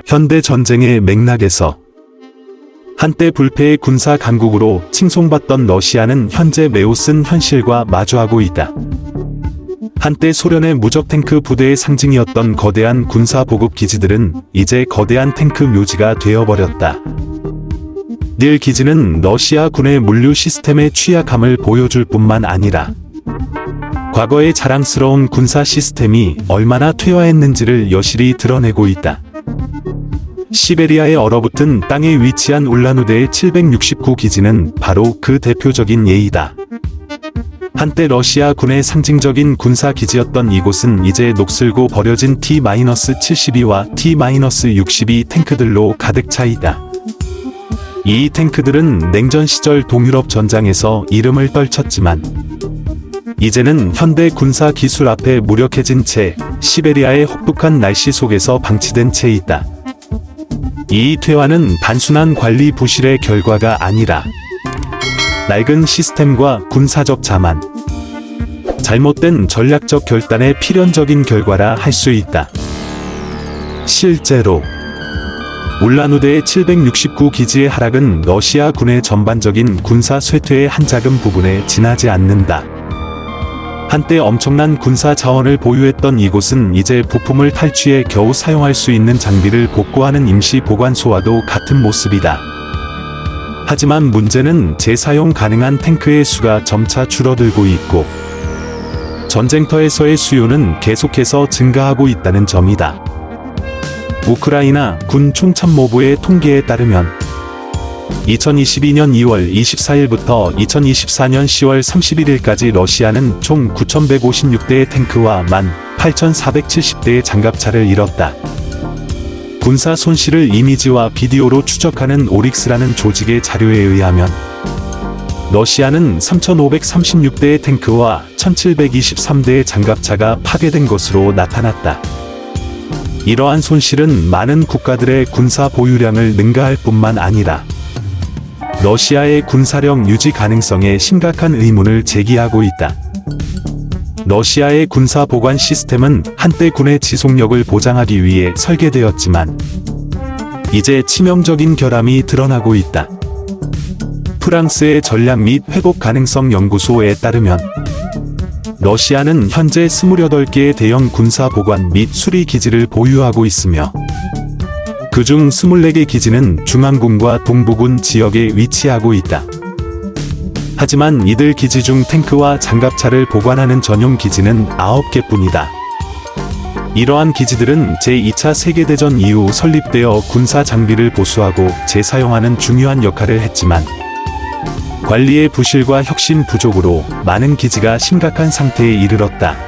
현대 전쟁의 맥락에서 한때 불패의 군사 강국으로 칭송받던 러시아는 현재 매우 쓴 현실과 마주하고 있다. 한때 소련의 무적 탱크 부대의 상징이었던 거대한 군사 보급 기지들은 이제 거대한 탱크 묘지가 되어버렸다. 닐 기지는 러시아 군의 물류 시스템의 취약함을 보여줄 뿐만 아니라 과거의 자랑스러운 군사 시스템이 얼마나 퇴화했는지를 여실히 드러내고 있다. 시베리아에 얼어붙은 땅에 위치한 울란우대의 769 기지는 바로 그 대표적인 예이다. 한때 러시아 군의 상징적인 군사 기지였던 이곳은 이제 녹슬고 버려진 T-72와 T-62 탱크들로 가득 차 있다. 이 탱크들은 냉전 시절 동유럽 전장에서 이름을 떨쳤지만 이제는 현대 군사 기술 앞에 무력해진 채 시베리아의 혹독한 날씨 속에서 방치된 채 있다. 이 퇴화는 단순한 관리 부실의 결과가 아니라 낡은 시스템과 군사적 자만, 잘못된 전략적 결단의 필연적인 결과라 할 수 있다. 실제로 울란우대의 769 기지의 하락은 러시아 군의 전반적인 군사 쇠퇴의 한 작은 부분에 지나지 않는다. 한때 엄청난 군사 자원을 보유했던 이곳은 이제 부품을 탈취해 겨우 사용할 수 있는 장비를 복구하는 임시 보관소와도 같은 모습이다. 하지만 문제는 재사용 가능한 탱크의 수가 점차 줄어들고 있고 전쟁터에서의 수요는 계속해서 증가하고 있다는 점이다. 우크라이나 군 총참모부의 통계에 따르면 2022년 2월 24일부터 2024년 10월 31일까지 러시아는 총 9,156대의 탱크와 18,470대의 장갑차를 잃었다. 군사 손실을 이미지와 비디오로 추적하는 오릭스라는 조직의 자료에 의하면 러시아는 3,536대의 탱크와 1,723대의 장갑차가 파괴된 것으로 나타났다. 이러한 손실은 많은 국가들의 군사 보유량을 능가할 뿐만 아니라 러시아의 군사력 유지 가능성에 심각한 의문을 제기하고 있다. 러시아의 군사 보관 시스템은 한때 군의 지속력을 보장하기 위해 설계되었지만 이제 치명적인 결함이 드러나고 있다. 프랑스의 전략 및 회복 가능성 연구소에 따르면 러시아는 현재 28개의 대형 군사 보관 및 수리 기지를 보유하고 있으며 그중 24개 기지는 중앙군과 동부군 지역에 위치하고 있다. 하지만 이들 기지 중 탱크와 장갑차를 보관하는 전용 기지는 9개뿐이다. 이러한 기지들은 제2차 세계대전 이후 설립되어 군사 장비를 보수하고 재사용하는 중요한 역할을 했지만 관리의 부실과 혁신 부족으로 많은 기지가 심각한 상태에 이르렀다.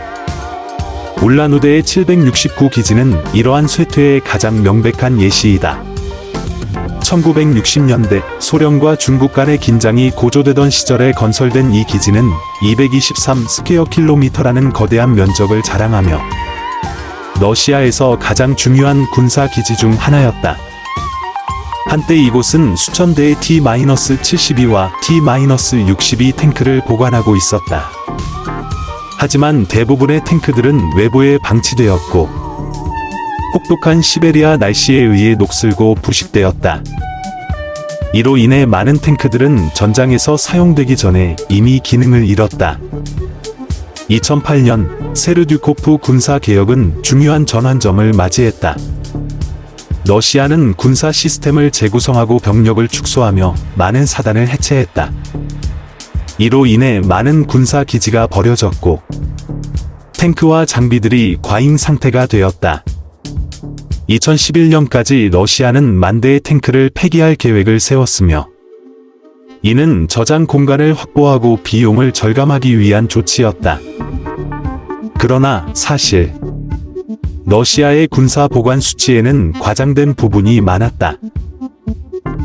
울란우대의 769 기지는 이러한 쇠퇴의 가장 명백한 예시이다. 1960년대 소련과 중국 간의 긴장이 고조되던 시절에 건설된 이 기지는 223 스퀘어 킬로미터라는 거대한 면적을 자랑하며 러시아에서 가장 중요한 군사 기지 중 하나였다. 한때 이곳은 수천 대의 T-72와 T-62 탱크를 보관하고 있었다. 하지만 대부분의 탱크들은 외부에 방치되었고 혹독한 시베리아 날씨에 의해 녹슬고 부식되었다. 이로 인해 많은 탱크들은 전장에서 사용되기 전에 이미 기능을 잃었다. 2008년 세르듀코프 군사개혁은 중요한 전환점을 맞이했다. 러시아는 군사 시스템을 재구성하고 병력을 축소하며 많은 사단을 해체했다. 이로 인해 많은 군사 기지가 버려졌고 탱크와 장비들이 과잉 상태가 되었다. 2011년까지 러시아는 10,000대의 탱크를 폐기할 계획을 세웠으며 이는 저장 공간을 확보하고 비용을 절감하기 위한 조치였다. 그러나 사실 러시아의 군사 보관 수치에는 과장된 부분이 많았다.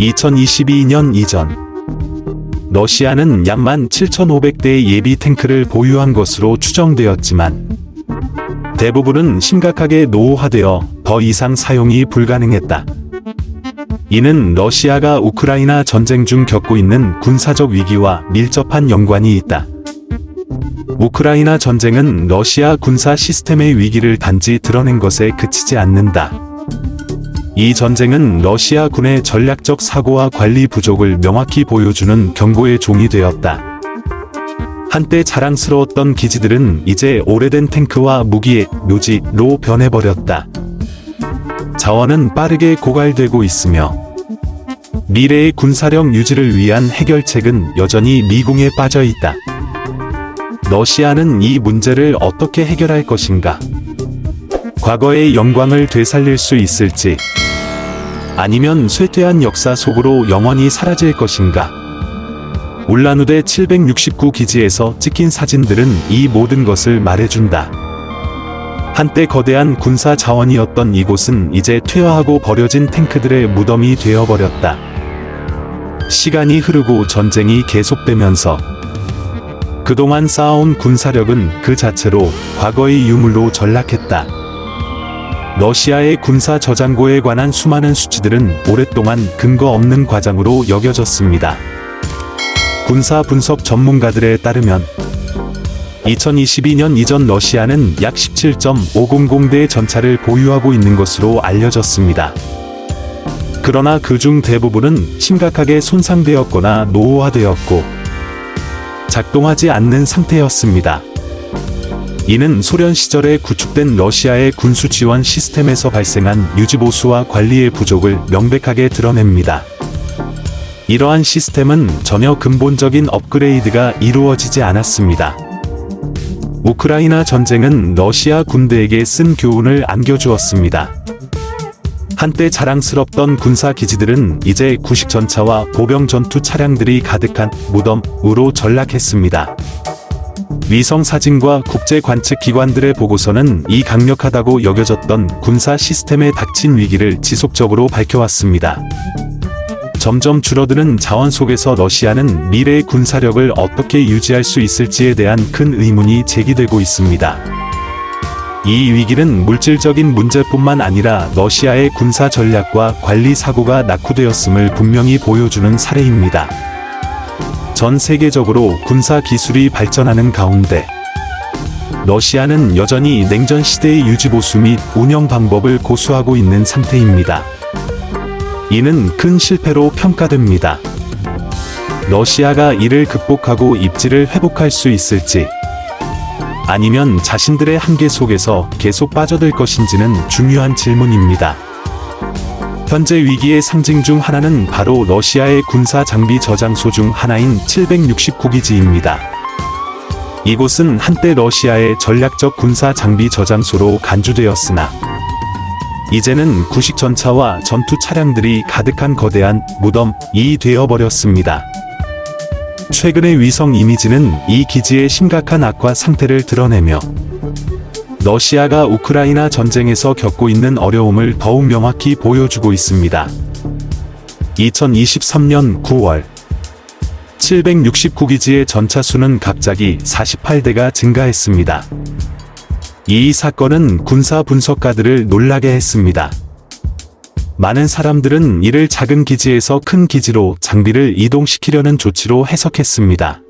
2022년 이전 러시아는 약 17,500대의 예비 탱크를 보유한 것으로 추정되었지만 대부분은 심각하게 노후화되어 더 이상 사용이 불가능했다. 이는 러시아가 우크라이나 전쟁 중 겪고 있는 군사적 위기와 밀접한 연관이 있다. 우크라이나 전쟁은 러시아 군사 시스템의 위기를 단지 드러낸 것에 그치지 않는다. 이 전쟁은 러시아 군의 전략적 사고와 관리 부족을 명확히 보여주는 경고의 종이 되었다. 한때 자랑스러웠던 기지들은 이제 오래된 탱크와 무기의 묘지로 변해버렸다. 자원은 빠르게 고갈되고 있으며 미래의 군사력 유지를 위한 해결책은 여전히 미궁에 빠져 있다. 러시아는 이 문제를 어떻게 해결할 것인가? 과거의 영광을 되살릴 수 있을지, 아니면 쇠퇴한 역사 속으로 영원히 사라질 것인가? 울란우대 769기지에서 찍힌 사진들은 이 모든 것을 말해준다. 한때 거대한 군사 자원이었던 이곳은 이제 퇴화하고 버려진 탱크들의 무덤이 되어버렸다. 시간이 흐르고 전쟁이 계속되면서 그동안 쌓아온 군사력은 그 자체로 과거의 유물로 전락했다. 러시아의 군사 저장고에 관한 수많은 수치들은 오랫동안 근거 없는 과장으로 여겨졌습니다. 군사 분석 전문가들에 따르면 2022년 이전 러시아는 약 17.500대의 전차를 보유하고 있는 것으로 알려졌습니다. 그러나 그중 대부분은 심각하게 손상되었거나 노후화되었고 작동하지 않는 상태였습니다. 이는 소련 시절에 구축된 러시아의 군수 지원 시스템에서 발생한 유지보수와 관리의 부족을 명백하게 드러냅니다. 이러한 시스템은 전혀 근본적인 업그레이드가 이루어지지 않았습니다. 우크라이나 전쟁은 러시아 군대에게 쓴 교훈을 안겨주었습니다. 한때 자랑스럽던 군사 기지들은 이제 구식 전차와 보병 전투 차량들이 가득한 무덤으로 전락했습니다. 위성 사진과 국제 관측 기관들의 보고서는 이 강력하다고 여겨졌던 군사 시스템에 닥친 위기를 지속적으로 밝혀왔습니다. 점점 줄어드는 자원 속에서 러시아는 미래의 군사력을 어떻게 유지할 수 있을지에 대한 큰 의문이 제기되고 있습니다. 이 위기는 물질적인 문제뿐만 아니라 러시아의 군사 전략과 관리 사고가 낙후되었음을 분명히 보여주는 사례입니다. 전 세계적으로 군사 기술이 발전하는 가운데 러시아는 여전히 냉전 시대의 유지보수 및 운영 방법을 고수하고 있는 상태입니다. 이는 큰 실패로 평가됩니다. 러시아가 이를 극복하고 입지를 회복할 수 있을지, 아니면 자신들의 한계 속에서 계속 빠져들 것인지는 중요한 질문입니다. 현재 위기의 상징 중 하나는 바로 러시아의 군사 장비 저장소 중 하나인 769기지입니다. 이곳은 한때 러시아의 전략적 군사 장비 저장소로 간주되었으나 이제는 구식 전차와 전투 차량들이 가득한 거대한 무덤이 되어버렸습니다. 최근의 위성 이미지는 이 기지의 심각한 악화 상태를 드러내며 러시아가 우크라이나 전쟁에서 겪고 있는 어려움을 더욱 명확히 보여주고 있습니다. 2023년 9월 769기지의 전차 수는 갑자기 48대가 증가했습니다. 이 사건은 군사 분석가들을 놀라게 했습니다. 많은 사람들은 이를 작은 기지에서 큰 기지로 장비를 이동시키려는 조치로 해석했습니다.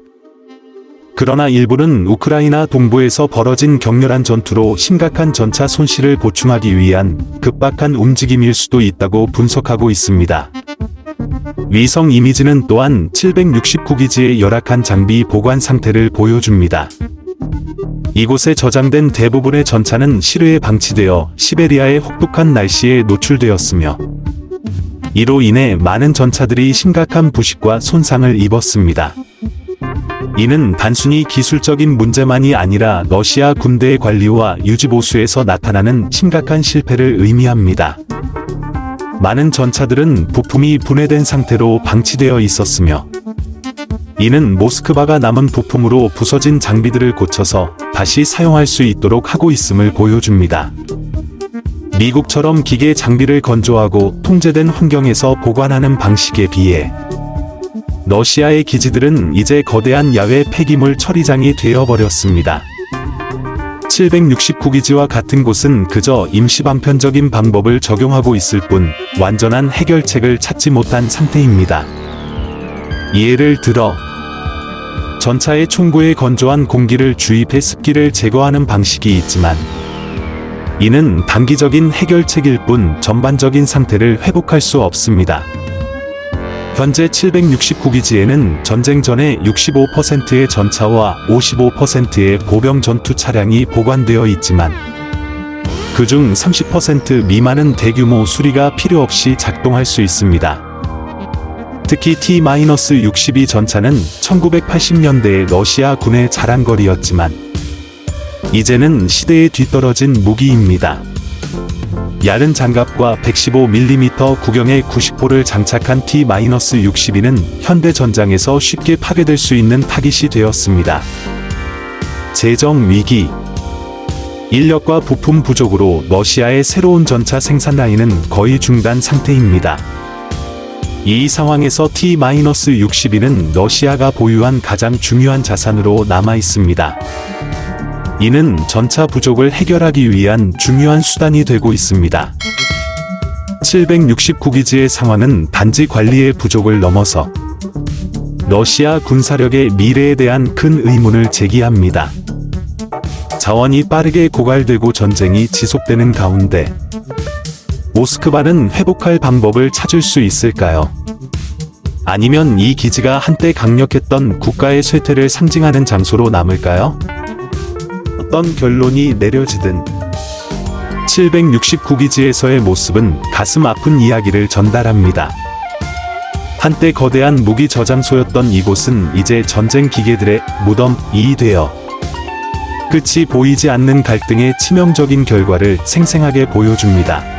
그러나 일부는 우크라이나 동부에서 벌어진 격렬한 전투로 심각한 전차 손실을 보충하기 위한 급박한 움직임일 수도 있다고 분석하고 있습니다. 위성 이미지는 또한 769기지의 열악한 장비 보관 상태를 보여줍니다. 이곳에 저장된 대부분의 전차는 실외에 방치되어 시베리아의 혹독한 날씨에 노출되었으며 이로 인해 많은 전차들이 심각한 부식과 손상을 입었습니다. 이는 단순히 기술적인 문제만이 아니라 러시아 군대의 관리와 유지보수에서 나타나는 심각한 실패를 의미합니다. 많은 전차들은 부품이 분해된 상태로 방치되어 있었으며 이는 모스크바가 남은 부품으로 부서진 장비들을 고쳐서 다시 사용할 수 있도록 하고 있음을 보여줍니다. 미국처럼 기계 장비를 건조하고 통제된 환경에서 보관하는 방식에 비해 러시아의 기지들은 이제 거대한 야외 폐기물 처리장이 되어버렸습니다. 769기지와 같은 곳은 그저 임시방편적인 방법을 적용하고 있을 뿐 완전한 해결책을 찾지 못한 상태입니다. 예를 들어 전차의 총구에 건조한 공기를 주입해 습기를 제거하는 방식이 있지만 이는 단기적인 해결책일 뿐 전반적인 상태를 회복할 수 없습니다. 현재 769기지에는 전쟁 전에 65%의 전차와 55%의 보병 전투 차량이 보관되어 있지만 그중 30% 미만은 대규모 수리가 필요 없이 작동할 수 있습니다. 특히 T-62 전차는 1980년대의 러시아 군의 자랑거리였지만 이제는 시대에 뒤떨어진 무기입니다. 얇은 장갑과 115mm 구경의 90포를 장착한 T-62는 현대 전장에서 쉽게 파괴될 수 있는 타깃이 되었습니다. 재정 위기. 인력과 부품 부족으로 러시아의 새로운 전차 생산 라인은 거의 중단 상태입니다. 이 상황에서 T-62는 러시아가 보유한 가장 중요한 자산으로 남아 있습니다. 이는 전차 부족을 해결하기 위한 중요한 수단이 되고 있습니다. 769기지의 상황은 단지 관리의 부족을 넘어서 러시아 군사력의 미래에 대한 큰 의문을 제기합니다. 자원이 빠르게 고갈되고 전쟁이 지속되는 가운데 모스크바는 회복할 방법을 찾을 수 있을까요? 아니면 이 기지가 한때 강력했던 국가의 쇠퇴를 상징하는 장소로 남을까요? 어떤 결론이 내려지든 769기지에서의 모습은 가슴 아픈 이야기를 전달합니다. 한때 거대한 무기 저장소였던 이곳은 이제 전쟁 기계들의 무덤이 되어 끝이 보이지 않는 갈등의 치명적인 결과를 생생하게 보여줍니다.